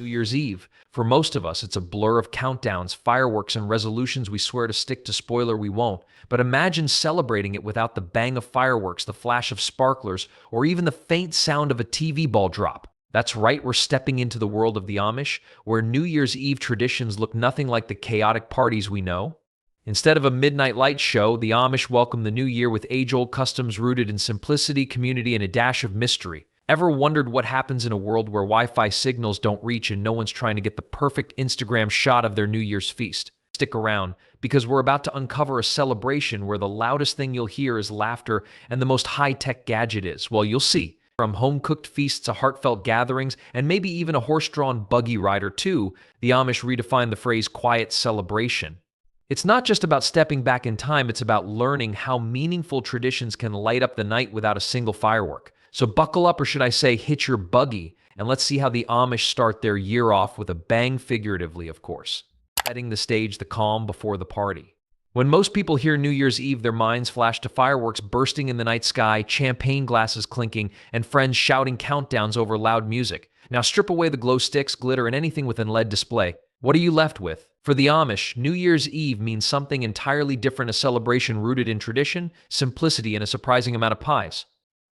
New Year's Eve. For most of us, it's a blur of countdowns, fireworks, and resolutions we swear to stick to. Spoiler, we won't. But imagine celebrating it without the bang of fireworks, the flash of sparklers, or even the faint sound of a TV ball drop. That's right, we're stepping into the world of the Amish, where New Year's Eve traditions look nothing like the chaotic parties we know. Instead of a midnight light show, the Amish welcome the new year with age-old customs rooted in simplicity, community, and a dash of mystery. Ever wondered what happens in a world where Wi-Fi signals don't reach and no one's trying to get the perfect Instagram shot of their New Year's feast? Stick around, because we're about to uncover a celebration where the loudest thing you'll hear is laughter and the most high-tech gadget is, well, you'll see. From home-cooked feasts to heartfelt gatherings, and maybe even a horse-drawn buggy ride or two, the Amish redefine the phrase quiet celebration. It's not just about stepping back in time, it's about learning how meaningful traditions can light up the night without a single firework. So buckle up, or should I say hitch your buggy, and let's see how the Amish start their year off with a bang, figuratively, of course. Setting the stage, the calm before the party. When most people hear New Year's Eve, their minds flash to fireworks bursting in the night sky, champagne glasses clinking, and friends shouting countdowns over loud music. Now strip away the glow sticks, glitter, and anything with an LED display. What are you left with? For the Amish, New Year's Eve means something entirely different, a celebration rooted in tradition, simplicity, and a surprising amount of pies.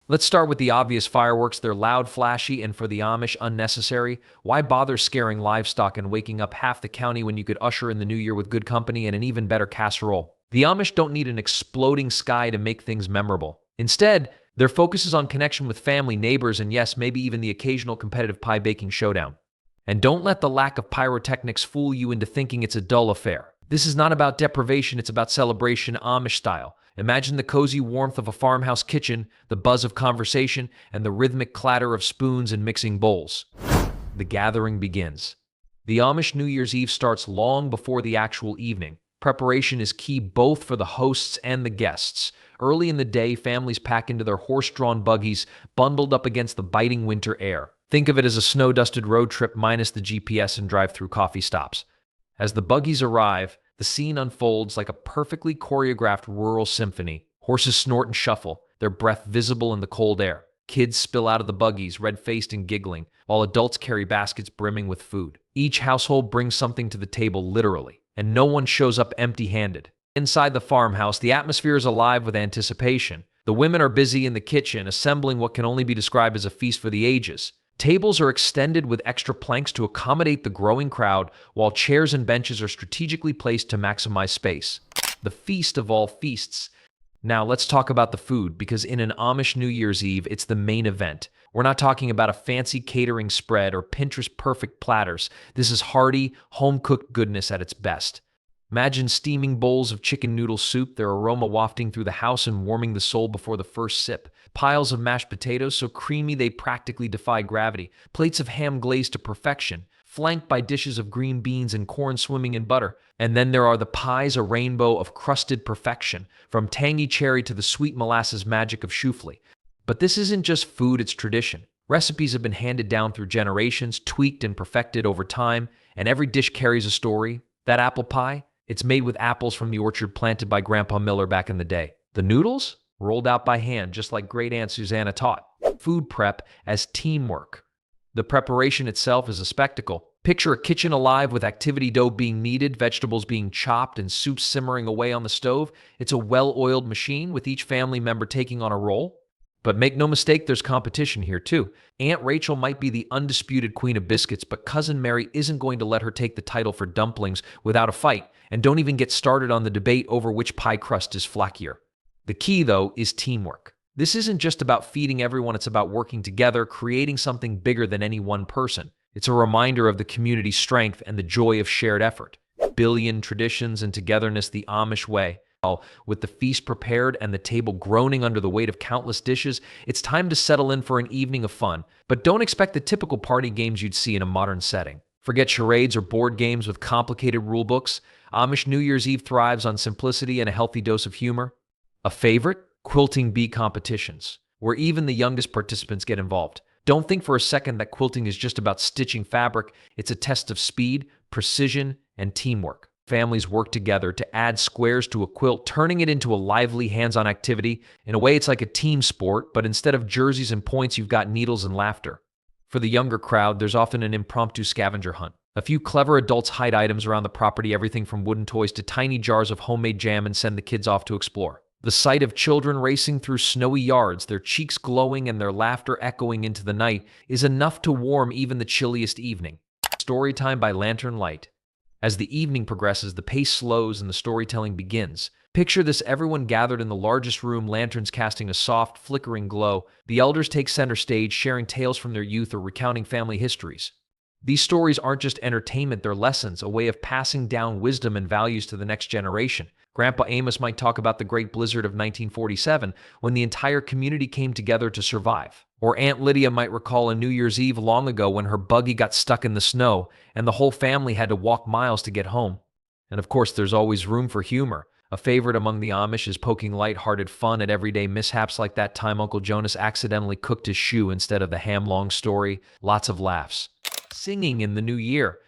Let's start with the obvious fireworks. They're loud, flashy, and for the Amish, unnecessary. Why bother scaring livestock and waking up half the county when you could usher in the new year with good company and an even better casserole? The Amish don't need an exploding sky to make things memorable. Instead, their focus is on connection with family, neighbors, and yes, maybe even the occasional competitive pie baking showdown. And don't let the lack of pyrotechnics fool you into thinking it's a dull affair. This is not about deprivation, it's about celebration, Amish style. Imagine the cozy warmth of a farmhouse kitchen, the buzz of conversation, and the rhythmic clatter of spoons and mixing bowls. The gathering begins. The Amish New Year's Eve starts long before the actual evening. Preparation is key both for the hosts and the guests. Early in the day, families pack into their horse-drawn buggies, bundled up against the biting winter air. Think of it as a snow-dusted road trip minus the GPS and drive-through coffee stops. As the buggies arrive, the scene unfolds like a perfectly choreographed rural symphony. Horses snort and shuffle, their breath visible in the cold air. Kids spill out of the buggies, red-faced and giggling, while adults carry baskets brimming with food. Each household brings something to the table, literally, and no one shows up empty-handed. Inside the farmhouse, the atmosphere is alive with anticipation. The women are busy in the kitchen, assembling what can only be described as a feast for the ages. Tables are extended with extra planks to accommodate the growing crowd, while chairs and benches are strategically placed to maximize space. The feast of all feasts. Now let's talk about the food, because in an Amish New Year's Eve, it's the main event. We're not talking about a fancy catering spread or Pinterest-perfect platters. This is hearty, home-cooked goodness at its best. Imagine steaming bowls of chicken noodle soup, their aroma wafting through the house and warming the soul before the first sip. Piles of mashed potatoes so creamy they practically defy gravity. Plates of ham glazed to perfection, flanked by dishes of green beans and corn swimming in butter. And then there are the pies, a rainbow of crusted perfection, from tangy cherry to the sweet molasses magic of choufle. But this isn't just food, it's tradition. Recipes have been handed down through generations, tweaked and perfected over time, and every dish carries a story. That apple pie? It's made with apples from the orchard planted by Grandpa Miller back in the day. The noodles? Rolled out by hand, just like great Aunt Susanna taught. Food prep as teamwork. The preparation itself is a spectacle. Picture a kitchen alive with activity dough being kneaded, vegetables being chopped, and soup simmering away on the stove. It's a well-oiled machine with each family member taking on a role. But make no mistake, there's competition here too. Aunt Rachel might be the undisputed queen of biscuits, but Cousin Mary isn't going to let her take the title for dumplings without a fight. And don't even get started on the debate over which pie crust is flackier. The key, though, is teamwork. This isn't just about feeding everyone, it's about working together, creating something bigger than any one person. It's a reminder of the community's strength and the joy of shared effort. Billion traditions and togetherness the Amish way. With the feast prepared and the table groaning under the weight of countless dishes, it's time to settle in for an evening of fun. But don't expect the typical party games you'd see in a modern setting. Forget charades or board games with complicated rulebooks. Amish New Year's Eve thrives on simplicity and a healthy dose of humor. A favorite? Quilting bee competitions, where even the youngest participants get involved. Don't think for a second that quilting is just about stitching fabric. It's a test of speed, precision, and teamwork. Families work together to add squares to a quilt, turning it into a lively hands-on activity. In a way, it's like a team sport, but instead of jerseys and points, you've got needles and laughter. For the younger crowd, there's often an impromptu scavenger hunt. A few clever adults hide items around the property, everything from wooden toys to tiny jars of homemade jam, and send the kids off to explore. The sight of children racing through snowy yards, their cheeks glowing and their laughter echoing into the night, is enough to warm even the chilliest evening. Storytime by lantern light. As the evening progresses, the pace slows and the storytelling begins. Picture this: everyone gathered in the largest room, lanterns casting a soft, flickering glow. The elders take center stage, sharing tales from their youth or recounting family histories. These stories aren't just entertainment, they're lessons, a way of passing down wisdom and values to the next generation. Grandpa Amos might talk about the Great Blizzard of 1947, when the entire community came together to survive. Or Aunt Lydia might recall a New Year's Eve long ago when her buggy got stuck in the snow and the whole family had to walk miles to get home. And of course, there's always room for humor. A favorite among the Amish is poking light-hearted fun at everyday mishaps, like that time Uncle Jonas accidentally cooked his shoe instead of the ham-long story. Lots of laughs. Singing in the new year.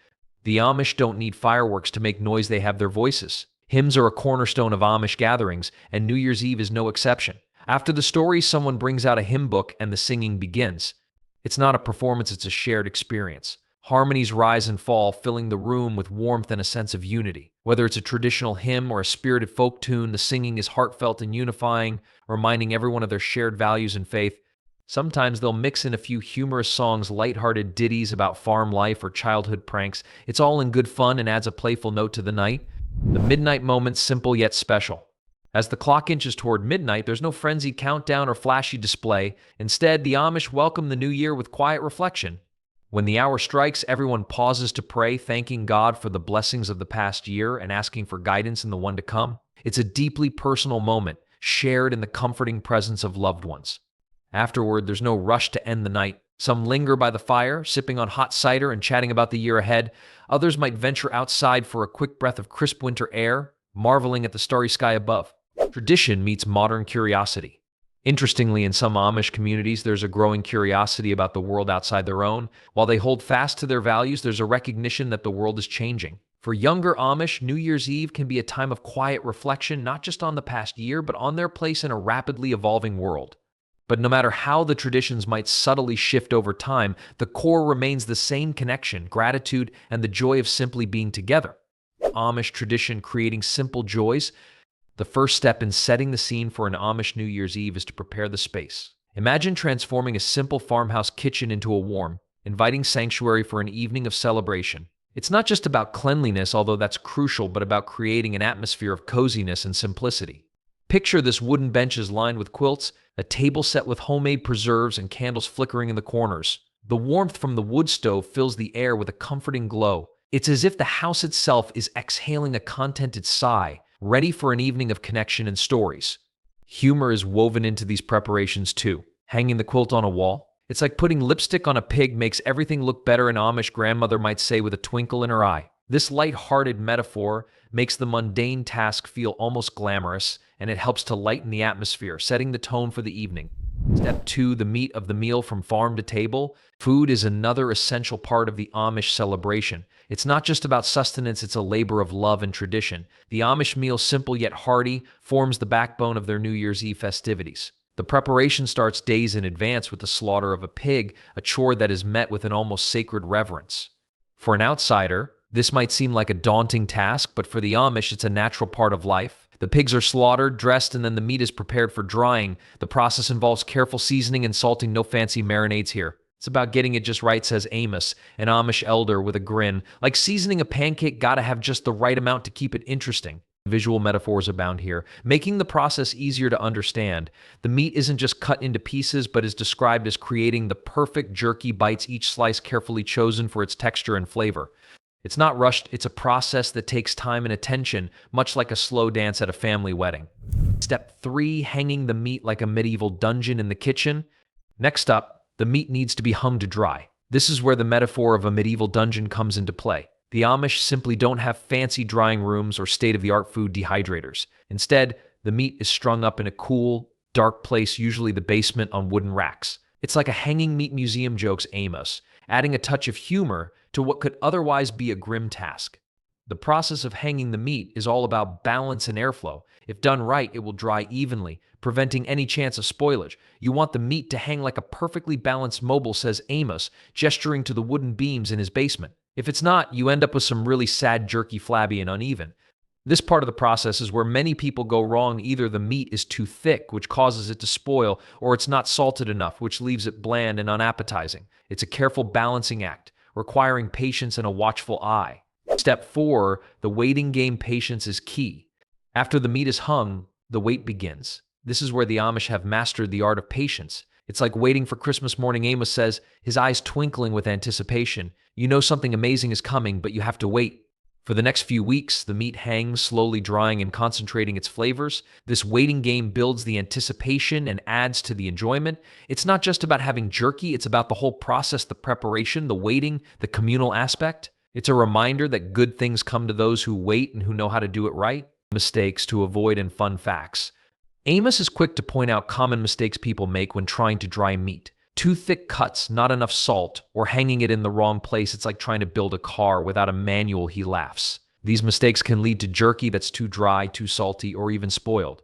The Amish don't need fireworks to make noise, they have their voices. Hymns are a cornerstone of Amish gatherings, and New Year's Eve is no exception. After the story, someone brings out a hymn book and the singing begins. It's not a performance, it's a shared experience. Harmonies rise and fall, filling the room with warmth and a sense of unity. Whether it's a traditional hymn or a spirited folk tune, the singing is heartfelt and unifying, reminding everyone of their shared values and faith. Sometimes they'll mix in a few humorous songs, lighthearted ditties about farm life or childhood pranks. It's all in good fun and adds a playful note to the night. The midnight moment, simple yet special. As the clock inches toward midnight, there's no frenzied countdown or flashy display. Instead, the Amish welcome the new year with quiet reflection. When the hour strikes, everyone pauses to pray, thanking God for the blessings of the past year and asking for guidance in the one to come. It's a deeply personal moment, shared in the comforting presence of loved ones. Afterward, there's no rush to end the night. Some linger by the fire, sipping on hot cider and chatting about the year ahead. Others might venture outside for a quick breath of crisp winter air, marveling at the starry sky above. Tradition meets modern curiosity. Interestingly, in some Amish communities, there's a growing curiosity about the world outside their own. While they hold fast to their values, there's a recognition that the world is changing. For younger Amish, New Year's Eve can be a time of quiet reflection, not just on the past year, but on their place in a rapidly evolving world. But no matter how the traditions might subtly shift over time, the core remains the same: connection, gratitude, and the joy of simply being together. Amish tradition creating simple joys. The first step in setting the scene for an Amish New Year's Eve is to prepare the space. Imagine transforming a simple farmhouse kitchen into a warm, inviting sanctuary for an evening of celebration. It's not just about cleanliness, although that's crucial, but about creating an atmosphere of coziness and simplicity. Picture this: wooden benches lined with quilts, a table set with homemade preserves, and candles flickering in the corners. The warmth from the wood stove fills the air with a comforting glow. It's as if the house itself is exhaling a contented sigh, ready for an evening of connection and stories. Humor is woven into these preparations too. Hanging the quilt on a wall. It's like putting lipstick on a pig, makes everything look better, an Amish grandmother might say with a twinkle in her eye. This light-hearted metaphor makes the mundane task feel almost glamorous, and it helps to lighten the atmosphere, setting the tone for the evening. Step 2, the meat of the meal from farm to table. Food is another essential part of the Amish celebration. It's not just about sustenance, it's a labor of love and tradition. The Amish meal, simple yet hearty, forms the backbone of their New Year's Eve festivities. The preparation starts days in advance with the slaughter of a pig, a chore that is met with an almost sacred reverence. For an outsider, this might seem like a daunting task, but for the Amish, it's a natural part of life. The pigs are slaughtered, dressed, and then the meat is prepared for drying. The process involves careful seasoning and salting, no fancy marinades here. It's about getting it just right, says Amos, an Amish elder with a grin. Like seasoning a pancake, gotta have just the right amount to keep it interesting. Visual metaphors abound here, making the process easier to understand. The meat isn't just cut into pieces, but is described as creating the perfect jerky bites, each slice carefully chosen for its texture and flavor. It's not rushed, it's a process that takes time and attention, much like a slow dance at a family wedding. Step 3, hanging the meat like a medieval dungeon in the kitchen. Next up, the meat needs to be hung to dry. This is where the metaphor of a medieval dungeon comes into play. The Amish simply don't have fancy drying rooms or state-of-the-art food dehydrators. Instead, the meat is strung up in a cool, dark place, usually the basement, on wooden racks. It's like a hanging meat museum, jokes Amos, adding a touch of humor to what could otherwise be a grim task. The process of hanging the meat is all about balance and airflow. If done right, it will dry evenly, preventing any chance of spoilage. You want the meat to hang like a perfectly balanced mobile, says Amos, gesturing to the wooden beams in his basement. If it's not, you end up with some really sad jerky, flabby, and uneven. This part of the process is where many people go wrong. Either the meat is too thick, which causes it to spoil, or it's not salted enough, which leaves it bland and unappetizing. It's a careful balancing act, requiring patience and a watchful eye. Step 4, the waiting game. Patience is key. After the meat is hung, the wait begins. This is where the Amish have mastered the art of patience. It's like waiting for Christmas morning, Amos says, his eyes twinkling with anticipation. You know something amazing is coming, but you have to wait. For the next few weeks, the meat hangs, slowly drying and concentrating its flavors. This waiting game builds the anticipation and adds to the enjoyment. It's not just about having jerky, it's about the whole process, the preparation, the waiting, the communal aspect. It's a reminder that good things come to those who wait and who know how to do it right. Mistakes to avoid and fun facts. Amos is quick to point out common mistakes people make when trying to dry meat. Too thick cuts, not enough salt, or hanging it in the wrong place. It's like trying to build a car without a manual, he laughs. These mistakes can lead to jerky that's too dry, too salty, or even spoiled.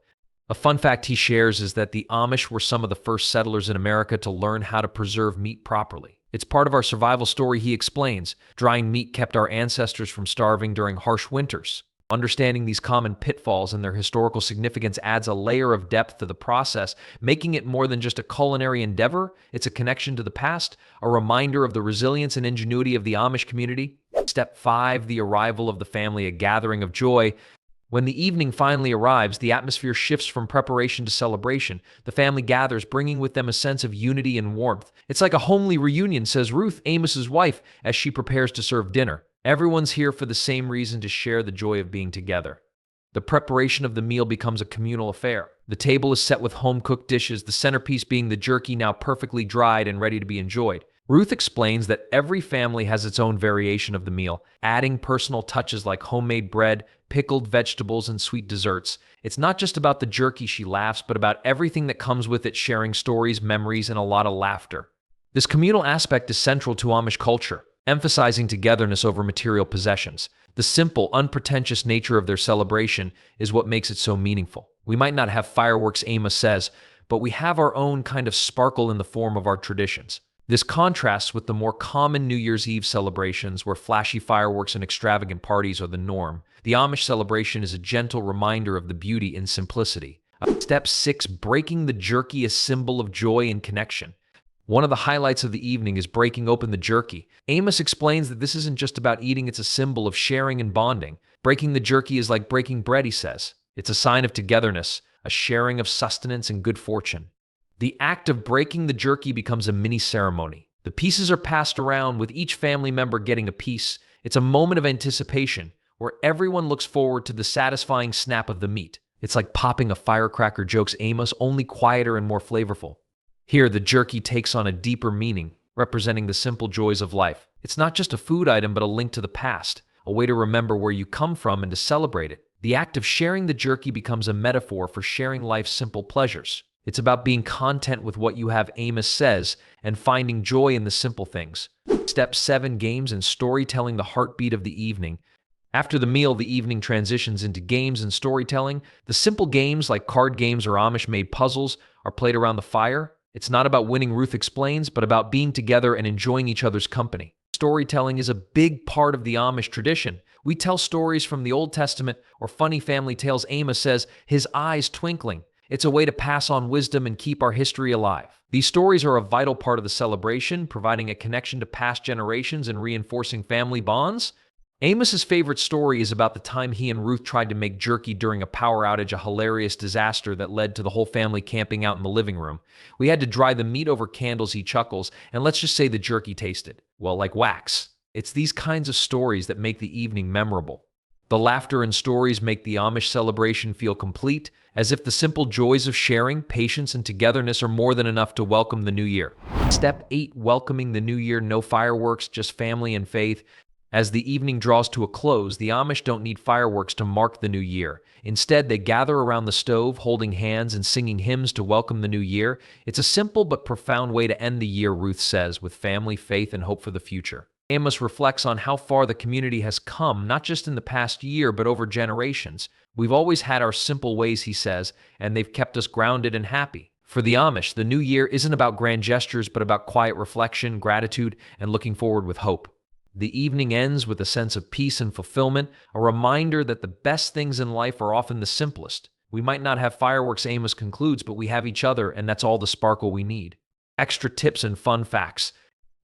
A fun fact he shares is that the Amish were some of the first settlers in America to learn how to preserve meat properly. It's part of our survival story, he explains. Drying meat kept our ancestors from starving during harsh winters. Understanding these common pitfalls and their historical significance adds a layer of depth to the process, making it more than just a culinary endeavor. It's a connection to the past, a reminder of the resilience and ingenuity of the Amish community. Step 5, the arrival of the family, a gathering of joy. When the evening finally arrives, the atmosphere shifts from preparation to celebration. The family gathers, bringing with them a sense of unity and warmth. It's like a homely reunion, says Ruth, Amos's wife, as she prepares to serve dinner. Everyone's here for the same reason, to share the joy of being together. The preparation of the meal becomes a communal affair. The table is set with home-cooked dishes, the centerpiece being the jerky, now perfectly dried and ready to be enjoyed. Ruth explains that every family has its own variation of the meal, adding personal touches like homemade bread, pickled vegetables, and sweet desserts. It's not just about the jerky, she laughs, but about everything that comes with it, sharing stories, memories, and a lot of laughter. This communal aspect is central to Amish culture, emphasizing togetherness over material possessions. The simple, unpretentious nature of their celebration is what makes it so meaningful. We might not have fireworks, Amos says, but we have our own kind of sparkle in the form of our traditions. This contrasts with the more common New Year's Eve celebrations where flashy fireworks and extravagant parties are the norm. The Amish celebration is a gentle reminder of the beauty in simplicity. Step 6, breaking the jerky, a symbol of joy and connection. One of the highlights of the evening is breaking open the jerky. Amos explains that this isn't just about eating, it's a symbol of sharing and bonding. Breaking the jerky is like breaking bread, he says. It's a sign of togetherness, a sharing of sustenance and good fortune. The act of breaking the jerky becomes a mini ceremony. The pieces are passed around, with each family member getting a piece. It's a moment of anticipation, where everyone looks forward to the satisfying snap of the meat. It's like popping a firecracker, jokes Amos, only quieter and more flavorful. Here, the jerky takes on a deeper meaning, representing the simple joys of life. It's not just a food item, but a link to the past, a way to remember where you come from and to celebrate it. The act of sharing the jerky becomes a metaphor for sharing life's simple pleasures. It's about being content with what you have, Amos says, and finding joy in the simple things. Step 7, games and storytelling, the heartbeat of the evening. After the meal, the evening transitions into games and storytelling. The simple games like card games or Amish-made puzzles are played around the fire. It's not about winning, Ruth explains, but about being together and enjoying each other's company. Storytelling is a big part of the Amish tradition. We tell stories from the Old Testament or funny family tales, Amos says, his eyes twinkling. It's a way to pass on wisdom and keep our history alive. These stories are a vital part of the celebration, providing a connection to past generations and reinforcing family bonds. Amos's favorite story is about the time he and Ruth tried to make jerky during a power outage, a hilarious disaster that led to the whole family camping out in the living room. We had to dry the meat over candles, he chuckles, and let's just say the jerky tasted, well, like wax. It's these kinds of stories that make the evening memorable. The laughter and stories make the Amish celebration feel complete, as if the simple joys of sharing, patience, and togetherness are more than enough to welcome the new year. Step 8, welcoming the new year, no fireworks, just family and faith. As the evening draws to a close, the Amish don't need fireworks to mark the new year. Instead, they gather around the stove, holding hands and singing hymns to welcome the new year. It's a simple but profound way to end the year, Ruth says, with family, faith, and hope for the future. Amos reflects on how far the community has come, not just in the past year, but over generations. We've always had our simple ways, he says, and they've kept us grounded and happy. For the Amish, the new year isn't about grand gestures, but about quiet reflection, gratitude, and looking forward with hope. The evening ends with a sense of peace and fulfillment, a reminder that the best things in life are often the simplest. We might not have fireworks, Amos concludes, but we have each other, and that's all the sparkle we need. Extra tips and fun facts.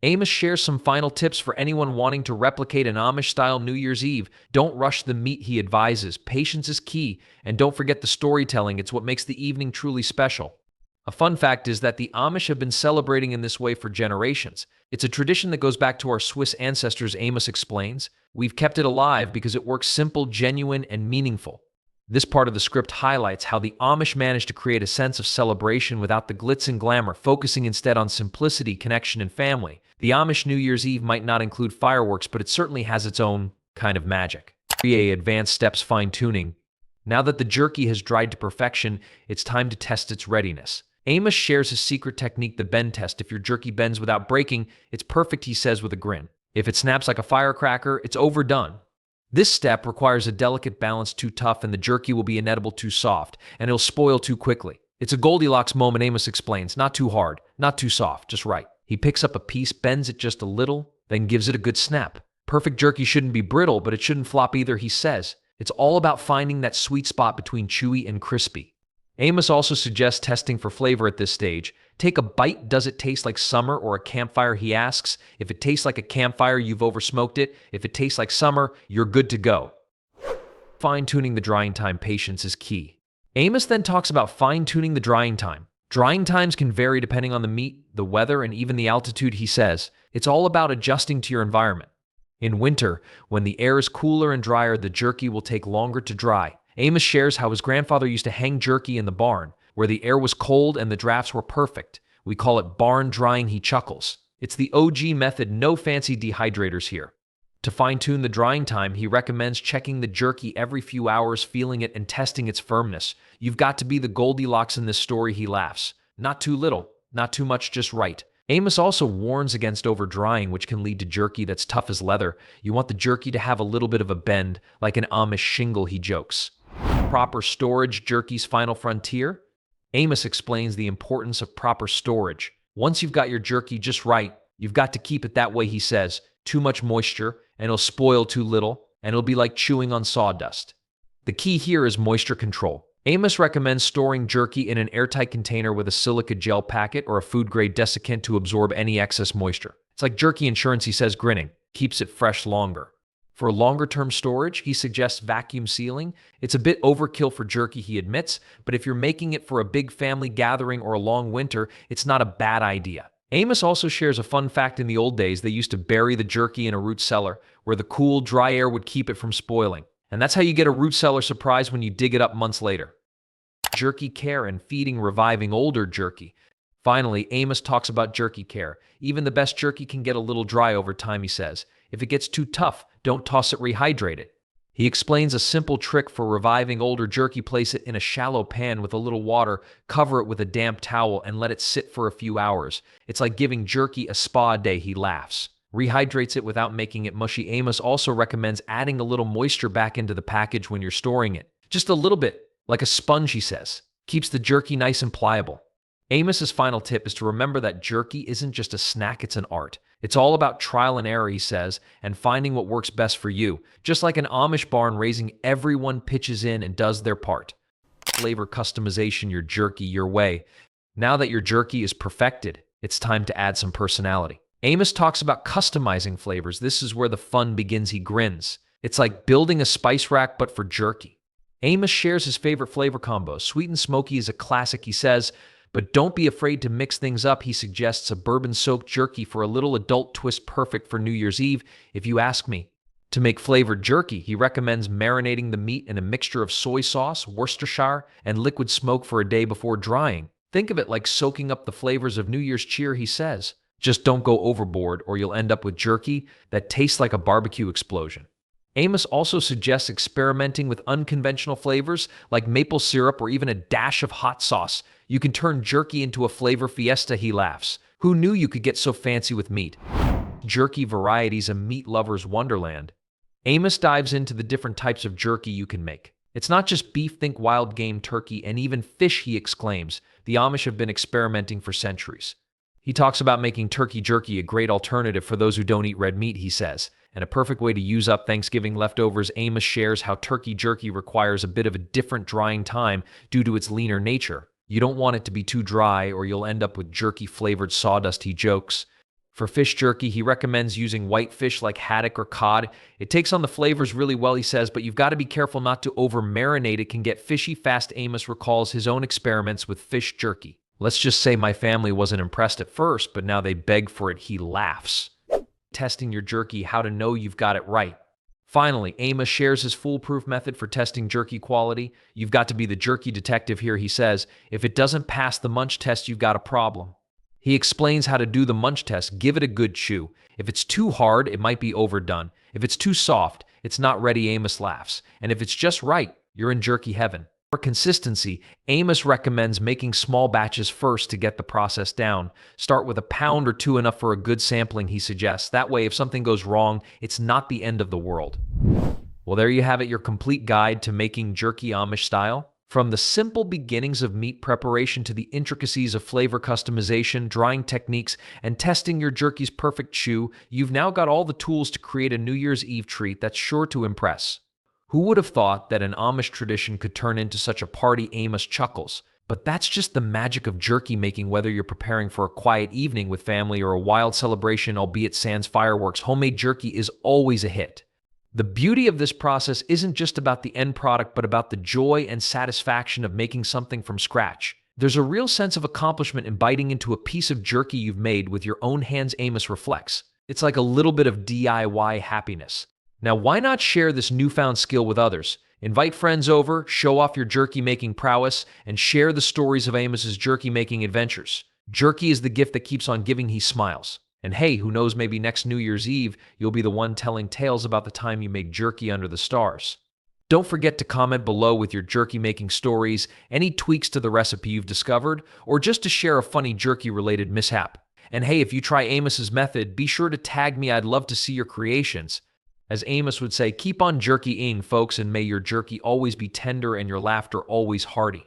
Amos shares some final tips for anyone wanting to replicate an Amish-style New Year's Eve. Don't rush the meat, he advises. Patience is key, and don't forget the storytelling. It's what makes the evening truly special. A fun fact is that the Amish have been celebrating in this way for generations. It's a tradition that goes back to our Swiss ancestors, Amos explains. We've kept it alive because it works simple, genuine, and meaningful. This part of the script highlights how the Amish managed to create a sense of celebration without the glitz and glamour, focusing instead on simplicity, connection, and family. The Amish New Year's Eve might not include fireworks, but it certainly has its own kind of magic. 3A Advanced Steps Fine-Tuning. Now that the jerky has dried to perfection, it's time to test its readiness. Amos shares his secret technique, the bend test. If your jerky bends without breaking, it's perfect, he says with a grin. If it snaps like a firecracker, it's overdone. This step requires a delicate balance. Too tough and the jerky will be inedible, too soft, and it'll spoil too quickly. It's a Goldilocks moment, Amos explains. Not too hard, not too soft, just right. He picks up a piece, bends it just a little, then gives it a good snap. Perfect jerky shouldn't be brittle, but it shouldn't flop either, he says. It's all about finding that sweet spot between chewy and crispy. Amos also suggests testing for flavor at this stage. Take a bite. Does it taste like summer or a campfire, he asks. If it tastes like a campfire, you've oversmoked it. If it tastes like summer, you're good to go. Fine-tuning the drying time. Patience is key. Amos then talks about fine-tuning the drying time. Drying times can vary depending on the meat, the weather, and even the altitude, he says. It's all about adjusting to your environment. In winter, when the air is cooler and drier, the jerky will take longer to dry. Amos shares how his grandfather used to hang jerky in the barn, where the air was cold and the drafts were perfect. We call it barn drying, he chuckles. It's the OG method, no fancy dehydrators here. To fine-tune the drying time, he recommends checking the jerky every few hours, feeling it and testing its firmness. You've got to be the Goldilocks in this story, he laughs. Not too little, not too much, just right. Amos also warns against over-drying, which can lead to jerky that's tough as leather. You want the jerky to have a little bit of a bend, like an Amish shingle, he jokes. Proper storage, jerky's final frontier? Amos explains the importance of proper storage. Once you've got your jerky just right, you've got to keep it that way, he says. Too much moisture, and it'll spoil. Too little, and it'll be like chewing on sawdust. The key here is moisture control. Amos recommends storing jerky in an airtight container with a silica gel packet or a food-grade desiccant to absorb any excess moisture. It's like jerky insurance, he says, grinning. Keeps it fresh longer. For longer-term storage, he suggests vacuum sealing. It's a bit overkill for jerky, he admits, but if you're making it for a big family gathering or a long winter, it's not a bad idea. Amos also shares a fun fact. In the old days, they used to bury the jerky in a root cellar, where the cool, dry air would keep it from spoiling. And that's how you get a root cellar surprise when you dig it up months later. Jerky care and feeding, reviving older jerky. Finally, Amos talks about jerky care. Even the best jerky can get a little dry over time, he says. If it gets too tough, don't toss it, rehydrate it. He explains a simple trick for reviving older jerky. Place it in a shallow pan with a little water, cover it with a damp towel, and let it sit for a few hours. It's like giving jerky a spa day, he laughs. Rehydrates it without making it mushy. Amos also recommends adding a little moisture back into the package when you're storing it. Just a little bit, like a sponge, he says. Keeps the jerky nice and pliable. Amos's final tip is to remember that jerky isn't just a snack, it's an art. It's all about trial and error, he says, and finding what works best for you. Just like an Amish barn raising, everyone pitches in and does their part. Flavor customization, your jerky your way. Now that your jerky is perfected, it's time to add some personality. Amos talks about customizing flavors. This is where the fun begins, he grins. It's like building a spice rack, but for jerky. Amos shares his favorite flavor combos. Sweet and smoky is a classic, he says, but don't be afraid to mix things up. He suggests a bourbon-soaked jerky for a little adult twist, perfect for New Year's Eve, if you ask me. To make flavored jerky, he recommends marinating the meat in a mixture of soy sauce, Worcestershire, and liquid smoke for a day before drying. Think of it like soaking up the flavors of New Year's cheer, he says. Just don't go overboard or you'll end up with jerky that tastes like a barbecue explosion. Amos also suggests experimenting with unconventional flavors like maple syrup or even a dash of hot sauce. You can turn jerky into a flavor fiesta, he laughs. Who knew you could get so fancy with meat? jerky varieties, a meat lover's wonderland. Amos dives into the different types of jerky you can make. It's not just beef, think wild game, turkey, and even fish, he exclaims. The Amish have been experimenting for centuries. He talks about making turkey jerky a great alternative for those who don't eat red meat, he says, and a perfect way to use up Thanksgiving leftovers. Amos shares how turkey jerky requires a bit of a different drying time due to its leaner nature. You don't want it to be too dry or you'll end up with jerky-flavored sawdust, he jokes. For fish jerky, he recommends using white fish like haddock or cod. It takes on the flavors really well, he says, but you've got to be careful not to over-marinate. It can get fishy fast. Amos recalls his own experiments with fish jerky. Let's just say my family wasn't impressed at first, but now they beg for it, he laughs. Testing your jerky, how to know you've got it right. Finally, Amos shares his foolproof method for testing jerky quality. You've got to be the jerky detective here, he says. If it doesn't pass the munch test, you've got a problem. He explains how to do the munch test. Give it a good chew. If it's too hard, it might be overdone. If it's too soft, it's not ready, Amos laughs. And if it's just right, you're in jerky heaven. For consistency, Amos recommends making small batches first to get the process down. Start with a pound or two, enough for a good sampling, he suggests. That way, if something goes wrong, it's not the end of the world. Well, there you have it, your complete guide to making jerky Amish style. From the simple beginnings of meat preparation to the intricacies of flavor customization, drying techniques, and testing your jerky's perfect chew, you've now got all the tools to create a New Year's Eve treat that's sure to impress. Who would have thought that an Amish tradition could turn into such a party? Amos chuckles. But that's just the magic of jerky making. Whether you're preparing for a quiet evening with family or a wild celebration, albeit sans fireworks, homemade jerky is always a hit. The beauty of this process isn't just about the end product, but about the joy and satisfaction of making something from scratch. There's a real sense of accomplishment in biting into a piece of jerky you've made with your own hands, Amos reflects. It's like a little bit of DIY happiness. Now, why not share this newfound skill with others? Invite friends over, show off your jerky-making prowess, and share the stories of Amos's jerky-making adventures. Jerky is the gift that keeps on giving, he smiles. And hey, who knows, maybe next New Year's Eve, you'll be the one telling tales about the time you made jerky under the stars. Don't forget to comment below with your jerky-making stories, any tweaks to the recipe you've discovered, or just to share a funny jerky-related mishap. And hey, if you try Amos's method, be sure to tag me. I'd love to see your creations. As Amos would say, keep on jerky-ing, folks, and may your jerky always be tender and your laughter always hearty.